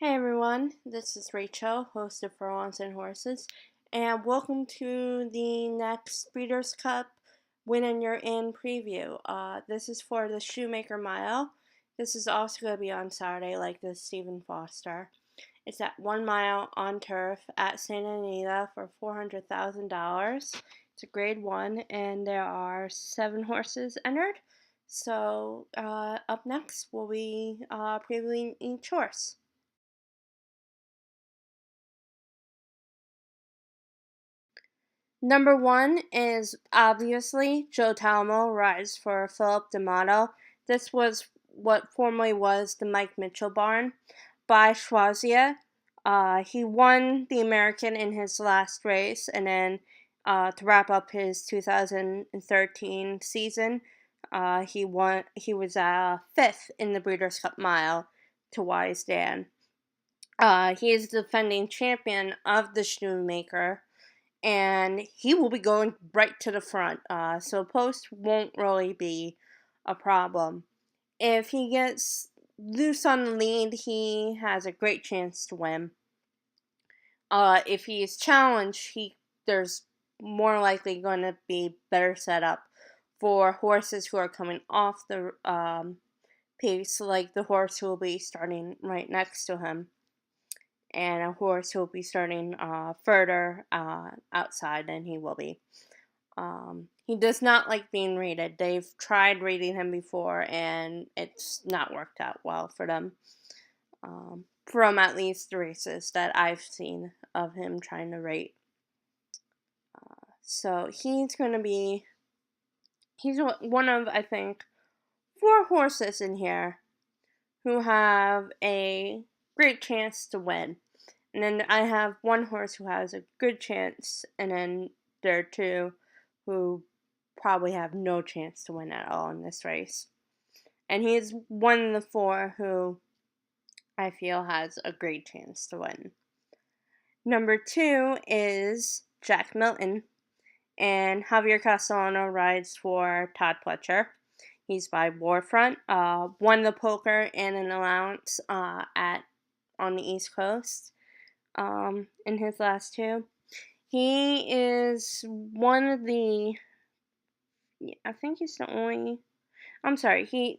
Hey everyone, this is Rachel, host of For Once and Horses, and welcome to the next Breeders' Cup Win and You're In preview. This is for the Shoemaker Mile. This is also going to be on Saturday, like the Stephen Foster. It's at 1 mile on turf at Santa Anita for $400,000. It's a grade 1, and there are 7 horses entered. So, up next, we'll be previewing each horse. Number 1 is obviously Joe Talamo rides for Philip D'Amato. This was what formerly was the Mike Mitchell barn by Schwazia. He won the American in his last race, and then to wrap up his 2013 season, he won. He was 5th in the Breeders' Cup Mile to Wise Dan. He is the defending champion of the Shoemaker, and he will be going right to the front, so post won't really be a problem. If he gets loose on the lead, he has a great chance to win. If he is challenged, there's more likely going to be better setup for horses who are coming off the pace, like the horse who will be starting right next to him, and a horse who will be starting further outside than he will be. He does not like being rated. They've tried rating him before, and it's not worked out well for them. From at least the races that I've seen of him trying to rate. So he's going to be. He's one of, I think, 4 horses in here who have a great chance to win. And then I have 1 horse who has a good chance, and then there are 2 who probably have no chance to win at all in this race. And he's one of the 4 who I feel has a great chance to win. Number 2 is Jack Milton, and Javier Castellano rides for Todd Pletcher. He's by Warfront, won the poker and an allowance on the East Coast in his last 2. He is one of the. I think he's the only. I'm sorry.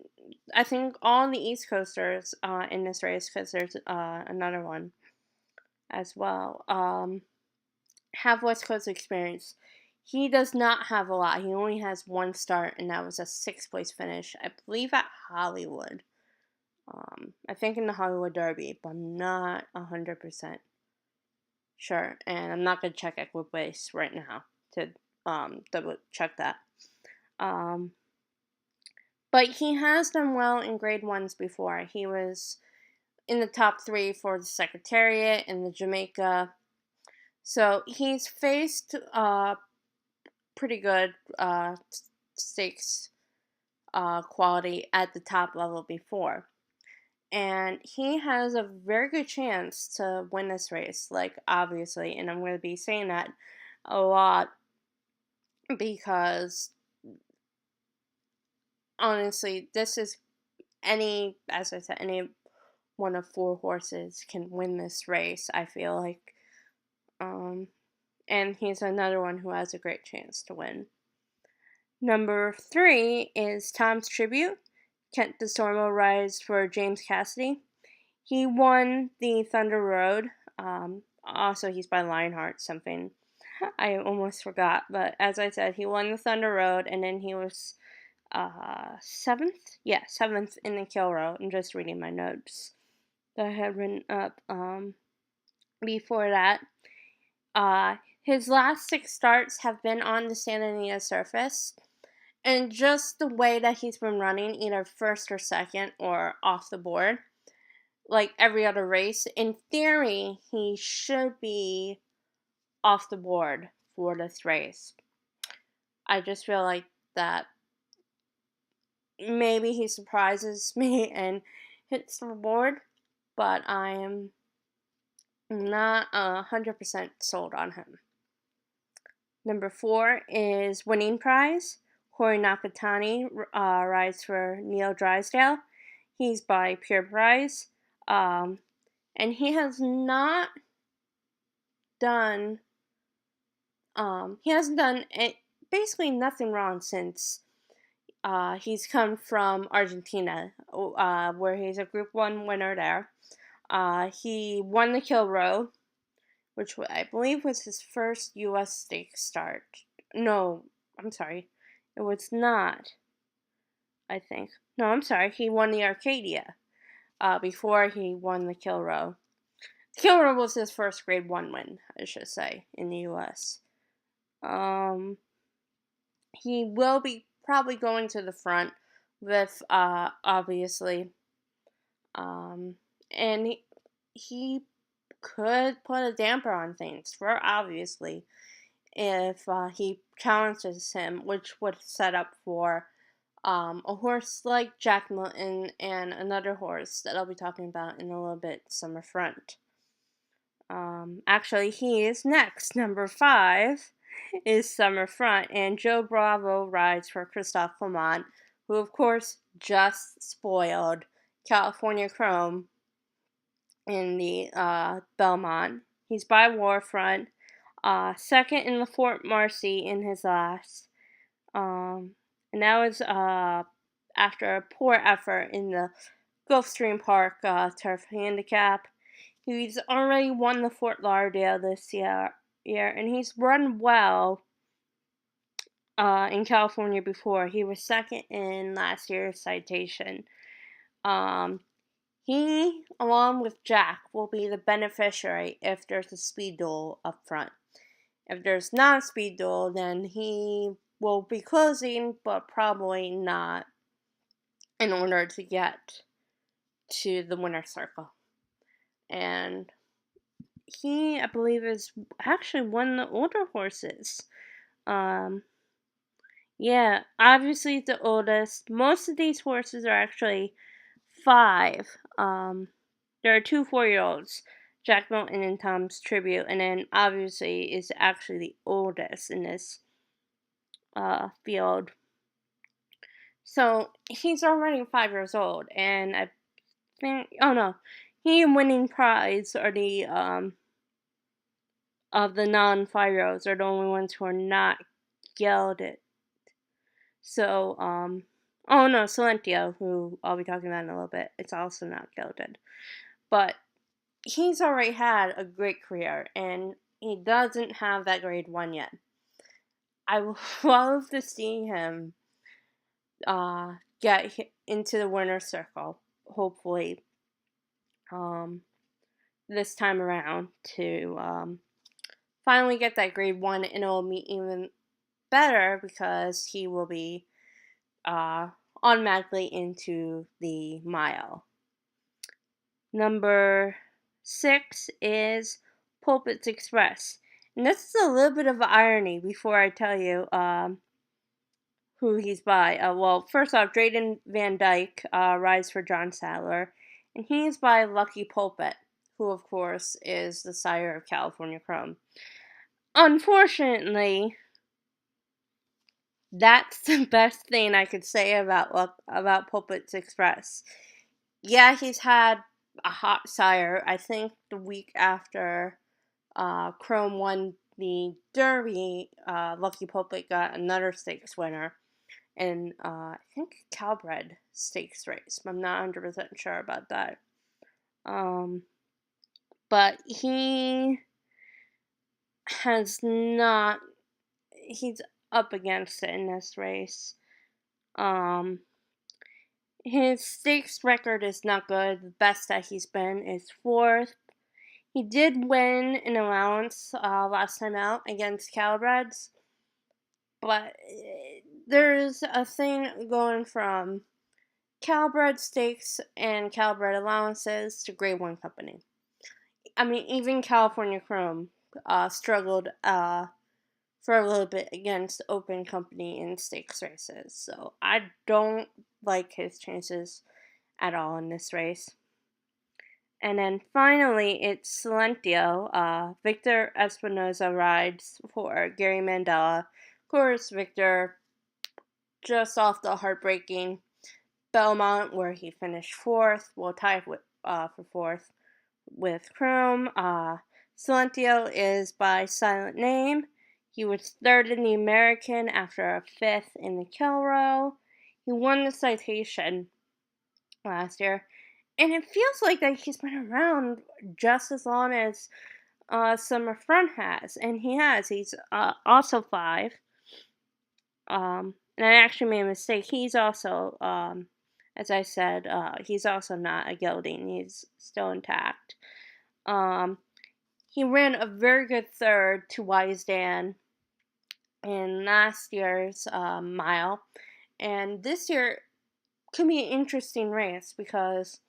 I think all the East Coasters in this race, because there's another one as well, have West Coast experience. He does not have a lot. He only has 1 start, and that was a 6th place finish, I believe, at Hollywood. I think in the Hollywood Derby, but I'm not 100% sure. And I'm not going to check Equipace right now to double check that. But he has done well in grade 1s before. He was in the top 3 for the Secretariat and the Jamaica. So he's faced pretty good stakes quality at the top level before. And he has a very good chance to win this race, like, obviously. And I'm going to be saying that a lot because, honestly, this is as I said, any one of 4 horses can win this race, I feel like. And he's another one who has a great chance to win. Number 3 is Tom's Tribute. Kent DeStormo rides for James Cassidy. He won the Thunder Road. Also, he's by Lionheart, something I almost forgot. But as I said, he won the Thunder Road, and then he was 7th? Yeah, 7th in the Kill Road. I'm just reading my notes that I had written up before that. His last 6 starts have been on the Santa Anita surface. And just the way that he's been running, either first or second or off the board, like every other race, in theory, he should be off the board for this race. I just feel like that maybe he surprises me and hits the board, but I am not 100% sold on him. Number 4 is Winning Prize. Corey Nakatani rides for Neil Drysdale. He's by Pure Prize. and he has not done he hasn't done basically nothing wrong since he's come from Argentina, where he's a Group 1 winner there. He won the Kill Row, which I believe was his first U.S. stakes start. No, I'm sorry. It was not, I think. No, I'm sorry. He won the Arcadia before he won the Kill Row. Kill Row was his first Grade 1 win, I should say, in the U.S. He will be probably going to the front with, obviously, and he could put a damper on things for obviously if he challenges him, which would set up for a horse like Jack Milton and another horse that I'll be talking about in a little bit, Summer Front. Actually, he is next. Number 5 is Summer Front, and Joe Bravo rides for Christophe Clement, who of course just spoiled California Chrome in the Belmont. He's by Warfront, second in the Fort Marcy in his last, and that was after a poor effort in the Gulfstream Park Turf Handicap. He's already won the Fort Lauderdale this year, and he's run well in California before. He was second in last year's citation. He, along with Jack, will be the beneficiary if there's a speed duel up front. If there's not a speed duel, then he will be closing, but probably not in order to get to the winner's circle. And he, I believe, is actually one of the older horses. Yeah, obviously the oldest. Most of these horses are actually 5. There are 2 4-year-olds, Jack Milton and Tom's Tribute, and then obviously is actually the oldest in this field. So he's already 5 years old, and I think, he and Winning Prize are the of the non-5-year-olds are the only ones who are not gelded. So Silentio, who I'll be talking about in a little bit, it's also not gelded. But he's already had a great career, and he doesn't have that Grade 1 yet. I would love to see him get into the winner's circle, hopefully, this time around, to finally get that Grade 1, and it'll be even better because he will be automatically into the mile. Number 6 is Pulpits Express. And this is a little bit of irony before I tell you who he's by. Well, first off, Drayden Van Dyke rides for John Sadler, and he's by Lucky Pulpit, who of course is the sire of California Chrome. Unfortunately, that's the best thing I could say about Pulpits Express. Yeah, he's had a hot sire. I think the week after Chrome won the Derby, Lucky Pulpit got another stakes winner. And I think Calbred stakes race. I'm not 100% sure about that. But he has not. He's up against it in this race. His stakes record is not good. The best that he's been is 4th. He did win an allowance last time out against Calabreds, but there's a thing going from Calbred stakes and Calbred allowances to Grade 1 company. I mean, even California Chrome struggled for a little bit against open company in stakes races. So I don't like his chances at all in this race. And then finally, it's Silentio. Victor Espinoza rides for Gary Mandela. Of course, Victor just off the heartbreaking Belmont, where he finished 4th, well, tied with, for 4th with Chrome. Silentio is by silent name. He was third in the American after a fifth in the kill row. He won the citation last year. And it feels like that he's been around just as long as Summer Front has. And he has. He's also 5. And I actually made a mistake. He's also, as I said, he's also not a gelding. He's still intact. He ran a very good third to Wise Dan in last year's mile. And this year could be an interesting race because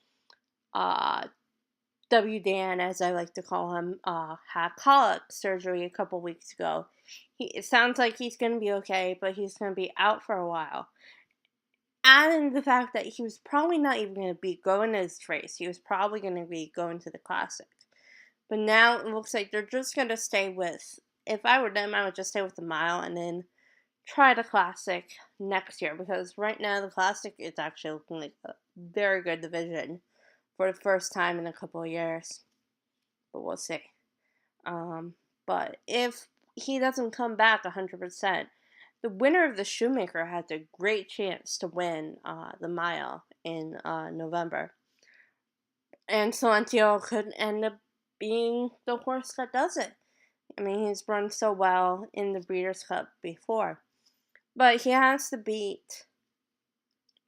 W. Dan, as I like to call him, had colic surgery a couple weeks ago. It sounds like he's going to be okay, but he's going to be out for a while. Adding the fact that he was probably not even going to be going to this race. He was probably going to be going to the Classic. But now it looks like they're just going to stay with, if I were them, I would just stay with the mile and then try the Classic next year. Because right now the Classic is actually looking like a very good division for the first time in a couple of years. But we'll see. But if he doesn't come back 100%, the winner of the Shoemaker has a great chance to win the mile in November. And Silentio could end up being the horse that does it. I mean, he's run so well in the Breeders' Cup before. But he has to beat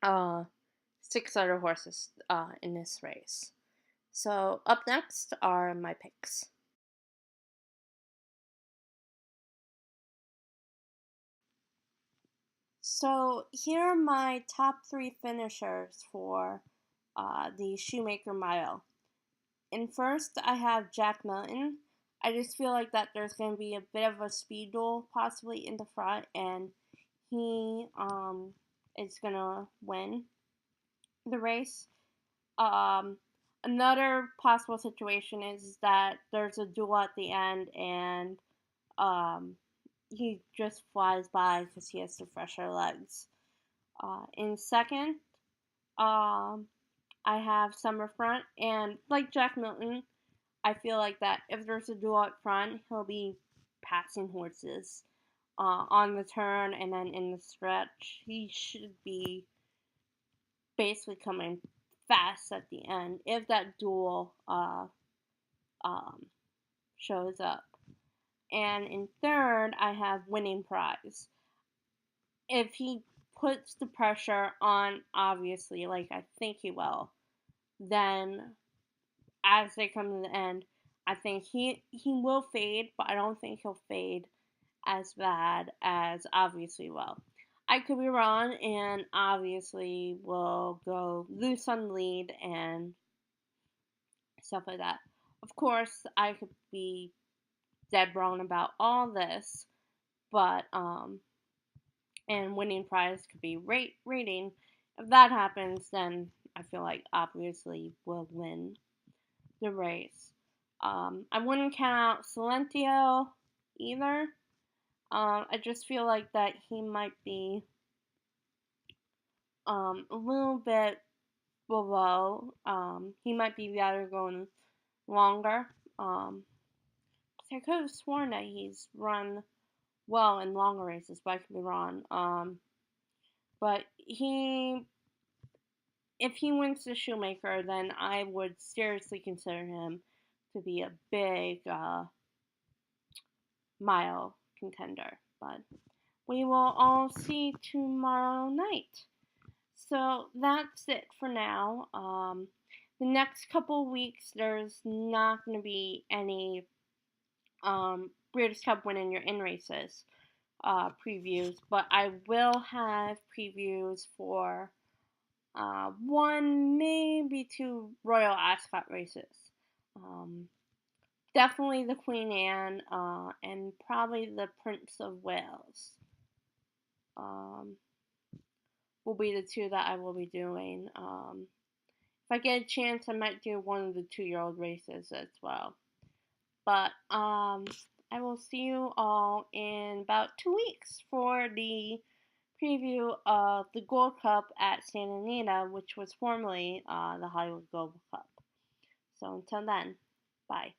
6 other horses in this race. So, up next are my picks. So, here are my top 3 finishers for the Shoemaker Mile. In first, I have Jack Milton. I just feel like that there's going to be a bit of a speed duel possibly in the front, and he is going to win the race. Another possible situation is that there's a duel at the end, and he just flies by because he has the fresher legs. In second, I have Summerfront, and like Jack Milton, I feel like that if there's a duel up front, he'll be passing horses on the turn and then in the stretch. He should be basically coming fast at the end if that duel shows up. And in third, I have Winning Prize. If he puts the pressure on, obviously, like I think he will, then as they come to the end, I think he will fade, but I don't think he'll fade as bad as obviously will. I could be wrong, and obviously will go loose on lead and stuff like that. Of course, I could be dead wrong about all this, but and Winning Prize could be rating. If that happens, then I feel like obviously will win the race. I wouldn't count out Silentio either. I just feel like that he might be a little bit below. He might be better going longer. I could have sworn that he's run well in longer races, but I could be wrong. But if he wins the Shoemaker, then I would seriously consider him to be a big mile contender. But we will all see tomorrow night. So that's it for now. The next couple weeks, there's not going to be any Breeders' Cup winning your in races previews, but I will have previews for 1, maybe 2 Royal Ascot races. Definitely the Queen Anne and probably the Prince of Wales will be the 2 that I will be doing. If I get a chance, I might do one of the 2-year-old races as well. But I will see you all in about 2 weeks for the preview of the Gold Cup at Santa Anita, which was formerly the Hollywood Global Cup. So until then, bye.